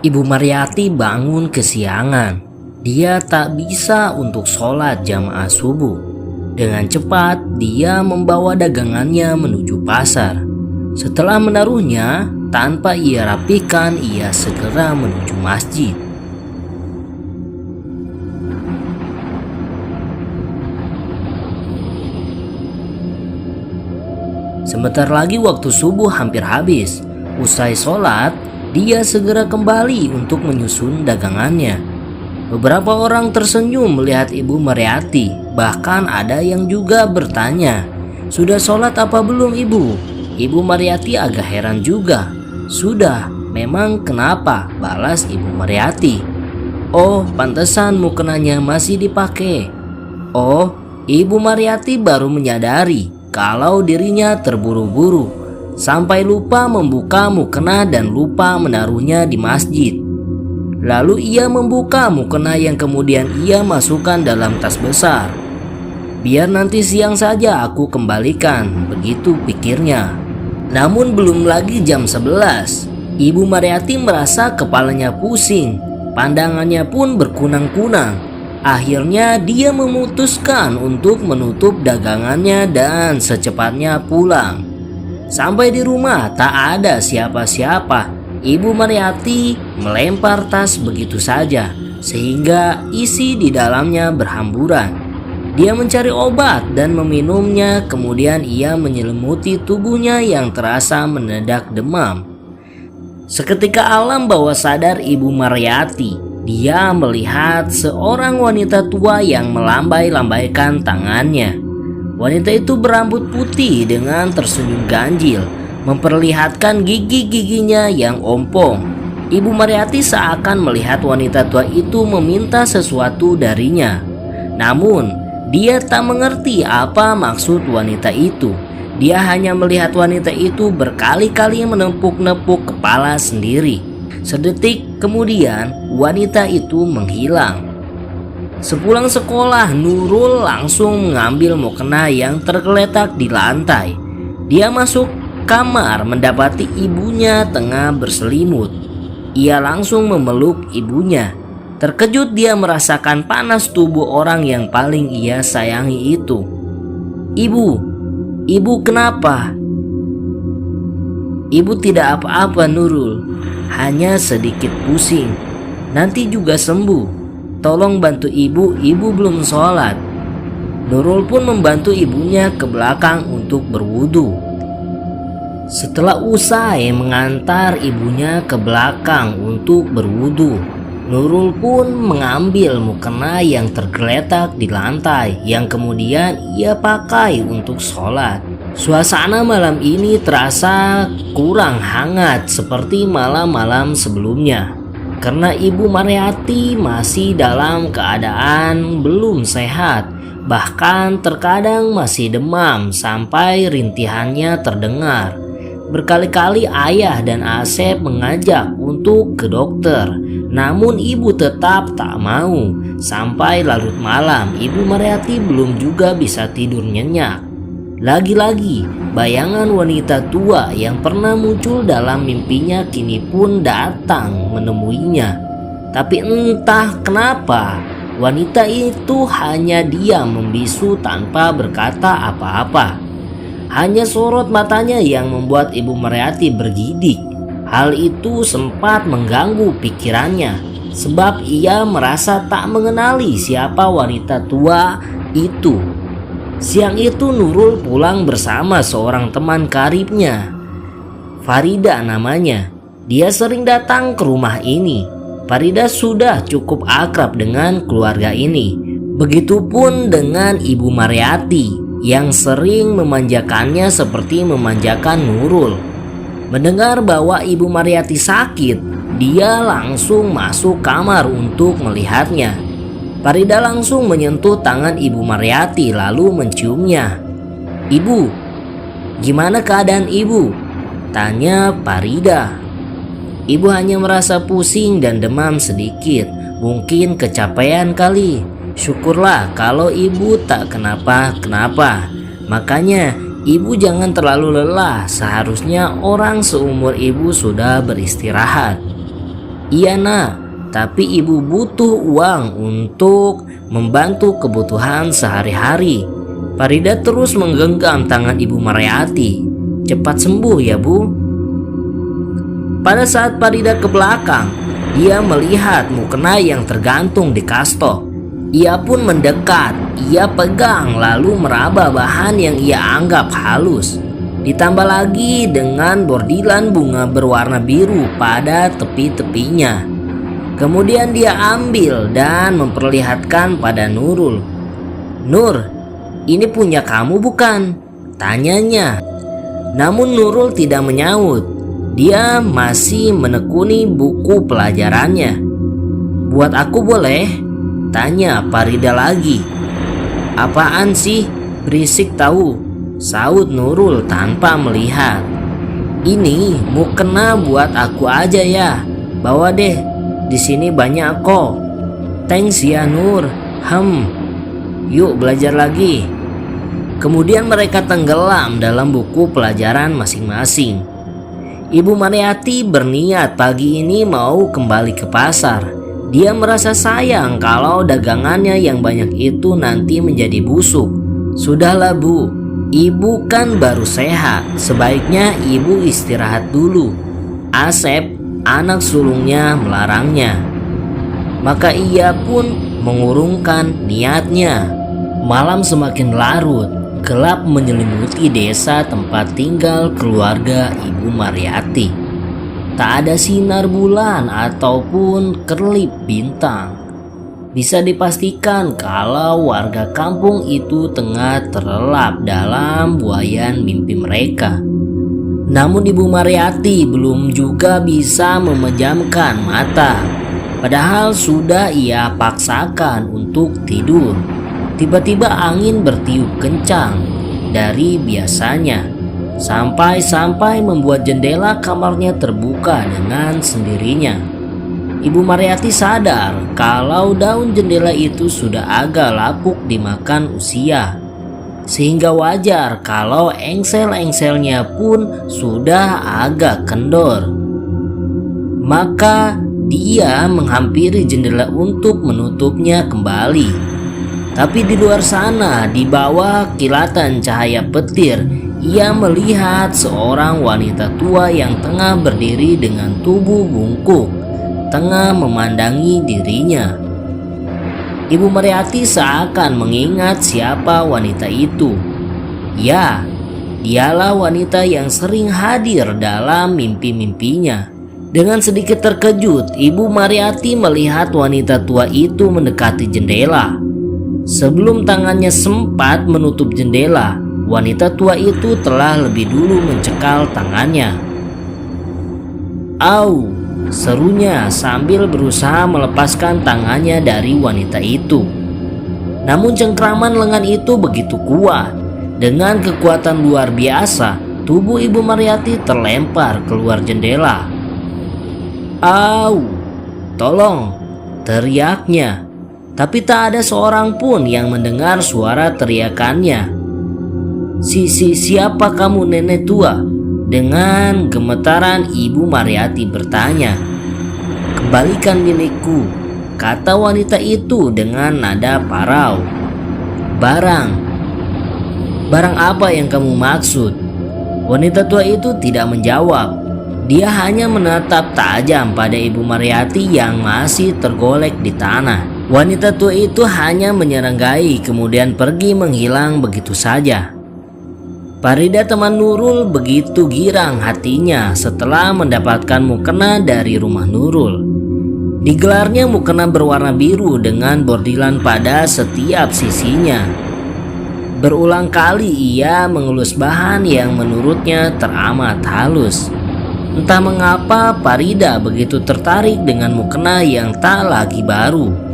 Ibu Mariati bangun kesiangan. Dia tak bisa untuk sholat jamaah subuh. Dengan cepat dia membawa dagangannya menuju pasar. Setelah menaruhnya, tanpa ia rapikan, ia segera menuju masjid. Sebentar lagi waktu subuh hampir habis. Usai sholat, dia segera kembali untuk menyusun dagangannya. Beberapa orang tersenyum melihat Ibu Mariati. Bahkan ada yang juga bertanya, "Sudah sholat apa belum Ibu?" Ibu Mariati agak heran juga. "Sudah, memang kenapa?" balas Ibu Mariati. "Oh, pantesan mukenanya masih dipakai." Oh, Ibu Mariati baru menyadari kalau dirinya terburu-buru sampai lupa membuka mukena dan lupa menaruhnya di masjid. Lalu ia membuka mukena yang kemudian ia masukkan dalam tas besar. "Biar nanti siang saja aku kembalikan," begitu pikirnya. Namun belum lagi jam 11, Ibu Mariati merasa kepalanya pusing, pandangannya pun berkunang-kunang. Akhirnya dia memutuskan untuk menutup dagangannya dan secepatnya pulang. Sampai di rumah tak ada siapa-siapa. Ibu Mariati melempar tas begitu saja sehingga isi di dalamnya berhamburan. Dia mencari obat dan meminumnya, kemudian ia menyelimuti tubuhnya yang terasa mendadak demam. Seketika alam bawah sadar Ibu Mariati. Dia melihat seorang wanita tua yang melambai-lambaikan tangannya. Wanita itu berambut putih dengan tersenyum ganjil, memperlihatkan gigi-giginya yang ompong. Ibu Mariati seakan melihat wanita tua itu meminta sesuatu darinya. Namun, dia tak mengerti apa maksud wanita itu. Dia hanya melihat wanita itu berkali-kali menepuk-nepuk kepala sendiri. Sedetik kemudian, wanita itu menghilang. Sepulang sekolah, Nurul langsung mengambil mukena yang tergeletak di lantai. Dia masuk kamar mendapati ibunya tengah berselimut. Ia langsung memeluk ibunya. Terkejut dia merasakan panas tubuh orang yang paling ia sayangi itu. Ibu kenapa?" "Ibu tidak apa-apa Nurul, hanya sedikit pusing. Nanti juga sembuh. Tolong bantu ibu belum sholat." Nurul pun membantu ibunya ke belakang untuk berwudu. Setelah usai mengantar ibunya ke belakang untuk berwudu, Nurul pun mengambil mukena yang tergeletak di lantai yang kemudian ia pakai untuk sholat. Suasana malam ini terasa kurang hangat seperti malam-malam sebelumnya, karena Ibu Mariati masih dalam keadaan belum sehat. Bahkan terkadang masih demam sampai rintihannya terdengar. Berkali-kali ayah dan Asep mengajak untuk ke dokter, namun ibu tetap tak mau. Sampai larut malam, Ibu Mariati belum juga bisa tidur nyenyak. Lagi-lagi, bayangan wanita tua yang pernah muncul dalam mimpinya kini pun datang menemuinya. Tapi entah kenapa, wanita itu hanya diam membisu tanpa berkata apa-apa. Hanya sorot matanya yang membuat Ibu Mariati bergidik. Hal itu sempat mengganggu pikirannya, sebab ia merasa tak mengenali siapa wanita tua itu. Siang itu Nurul pulang bersama seorang teman karibnya, Farida namanya. Dia sering datang ke rumah ini. Farida sudah cukup akrab dengan keluarga ini. Begitupun dengan Ibu Mariati yang sering memanjakannya seperti memanjakan Nurul. Mendengar bahwa Ibu Mariati sakit, dia langsung masuk kamar untuk melihatnya. Farida langsung menyentuh tangan Ibu Mariati lalu menciumnya. "Ibu, gimana keadaan Ibu?" tanya Farida. "Ibu hanya merasa pusing dan demam sedikit, mungkin kecapean kali. Syukurlah kalau ibu tak kenapa-kenapa. Makanya ibu jangan terlalu lelah, seharusnya orang seumur ibu sudah beristirahat." Iya nak, tapi ibu butuh uang untuk membantu kebutuhan sehari-hari. Farida terus menggenggam tangan Ibu Mariati. Cepat sembuh ya Bu. Pada saat Farida ke belakang, dia melihat mukena yang tergantung di kasto. Ia pun mendekat, ia pegang lalu meraba bahan yang ia anggap halus. Ditambah lagi dengan bordilan bunga berwarna biru pada tepi-tepinya. Kemudian dia ambil dan memperlihatkan pada Nurul. "Nur, ini punya kamu bukan?" tanyanya. Namun Nurul tidak menyaut. Dia masih menekuni buku pelajarannya. "Buat aku boleh?" tanya Farida lagi. "Apaan sih? Berisik tahu," saut Nurul tanpa melihat. "Ini mukena buat aku aja ya. Bawa deh, di sini banyak kok." "Thanks ya Nur." Yuk belajar lagi." Kemudian mereka tenggelam dalam buku pelajaran masing-masing. Ibu Mariati berniat pagi ini mau kembali ke pasar. Dia merasa sayang kalau dagangannya yang banyak itu nanti menjadi busuk. "Sudahlah Bu, ibu kan baru sehat. Sebaiknya ibu istirahat dulu." Asep, anak sulungnya, melarangnya. Maka ia pun mengurungkan niatnya. Malam semakin larut. Gelap menyelimuti desa tempat tinggal keluarga Ibu Mariati. Tak ada sinar bulan ataupun kerlip bintang. Bisa dipastikan kalau warga kampung itu tengah terlelap dalam buayan mimpi mereka. Namun Ibu Mariati belum juga bisa memejamkan mata. Padahal sudah ia paksakan untuk tidur. Tiba-tiba angin bertiup kencang dari biasanya, sampai membuat jendela kamarnya terbuka dengan sendirinya. Ibu Mariati sadar kalau daun jendela itu sudah agak lapuk dimakan usia, sehingga wajar kalau engsel-engselnya pun sudah agak kendor. Maka dia menghampiri jendela untuk menutupnya kembali. Tapi di luar sana, di bawah kilatan cahaya petir, ia melihat seorang wanita tua yang tengah berdiri dengan tubuh bungkuk, tengah memandangi dirinya. Ibu Mariati seakan mengingat siapa wanita itu. Ya, dialah wanita yang sering hadir dalam mimpi-mimpinya. Dengan sedikit terkejut, Ibu Mariati melihat wanita tua itu mendekati jendela. Sebelum tangannya sempat menutup jendela, wanita tua itu telah lebih dulu mencekal tangannya. "Au!" serunya sambil berusaha melepaskan tangannya dari wanita itu. Namun cengkraman lengan itu begitu kuat. Dengan kekuatan luar biasa, tubuh Ibu Mariati terlempar keluar jendela. "Au! Tolong!" teriaknya. Tapi tak ada seorang pun yang mendengar suara teriakannya. Siapa kamu nenek tua?" Dengan gemetaran Ibu Mariati bertanya. "Kembalikan milikku," kata wanita itu dengan nada parau. Barang apa yang kamu maksud?" Wanita tua itu tidak menjawab. Dia hanya menatap tajam pada Ibu Mariati yang masih tergolek di tanah. Wanita tua itu hanya menyeranggai kemudian pergi menghilang begitu saja. Farida teman Nurul begitu girang hatinya setelah mendapatkan mukena dari rumah Nurul. Digelarnya mukena berwarna biru dengan bordilan pada setiap sisinya. Berulang kali ia mengelus bahan yang menurutnya teramat halus. Entah mengapa Farida begitu tertarik dengan mukena yang tak lagi baru.